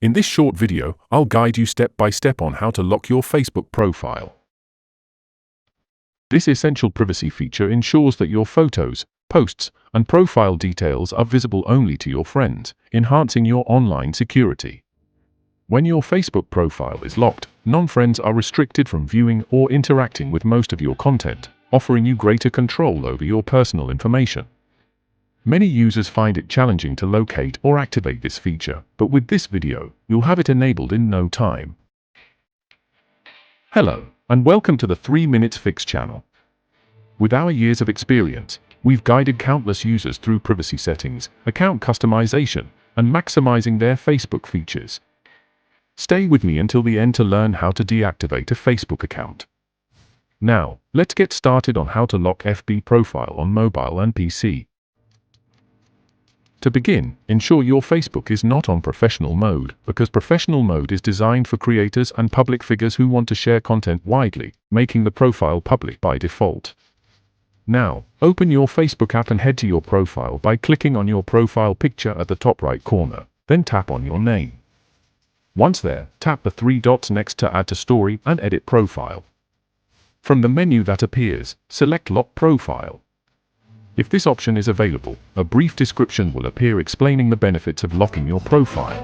In this short video, I'll guide you step by step on how to lock your Facebook profile. This essential privacy feature ensures that your photos, posts, and profile details are visible only to your friends, enhancing your online security. When your Facebook profile is locked, non-friends are restricted from viewing or interacting with most of your content, offering you greater control over your personal information. Many users find it challenging to locate or activate this feature, but with this video, you'll have it enabled in no time. Hello, and welcome to the 3 Minutes Fix channel. With our years of experience, we've guided countless users through privacy settings, account customization, and maximizing their Facebook features. Stay with me until the end to learn how to deactivate a Facebook account. Now, let's get started on how to lock FB profile on mobile and PC. To begin, ensure your Facebook is not on professional mode, because professional mode is designed for creators and public figures who want to share content widely, making the profile public by default. Now, open your Facebook app and head to your profile by clicking on your profile picture at the top right corner, then tap on your name. Once there, tap the 3 dots next to Add to Story and Edit Profile. From the menu that appears, select Lock Profile. If this option is available, a brief description will appear explaining the benefits of locking your profile.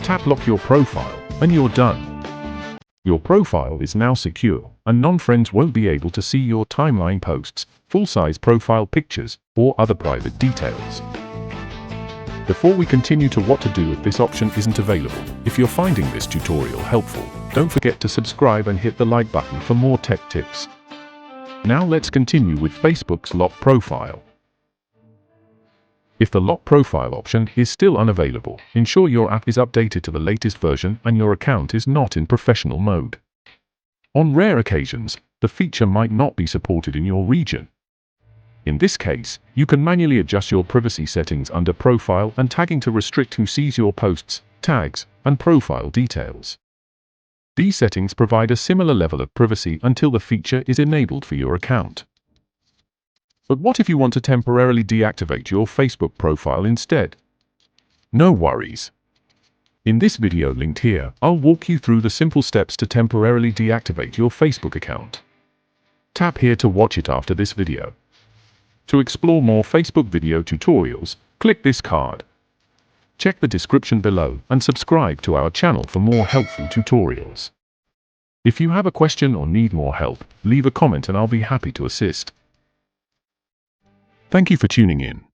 Tap Lock Your Profile, and you're done. Your profile is now secure, and non-friends won't be able to see your timeline posts, full-size profile pictures, or other private details. Before we continue to what to do if this option isn't available, if you're finding this tutorial helpful, don't forget to subscribe and hit the like button for more tech tips. Now let's continue with Facebook's Lock Profile. If the Lock Profile option is still unavailable, ensure your app is updated to the latest version and your account is not in professional mode. On rare occasions, the feature might not be supported in your region. In this case, you can manually adjust your privacy settings under Profile and Tagging to restrict who sees your posts, tags, and profile details. These settings provide a similar level of privacy until the feature is enabled for your account. But what if you want to temporarily deactivate your Facebook profile instead? No worries. In this video linked here, I'll walk you through the simple steps to temporarily deactivate your Facebook account. Tap here to watch it after this video. To explore more Facebook video tutorials, click this card. Check the description below and subscribe to our channel for more helpful tutorials. If you have a question or need more help, leave a comment and I'll be happy to assist. Thank you for tuning in.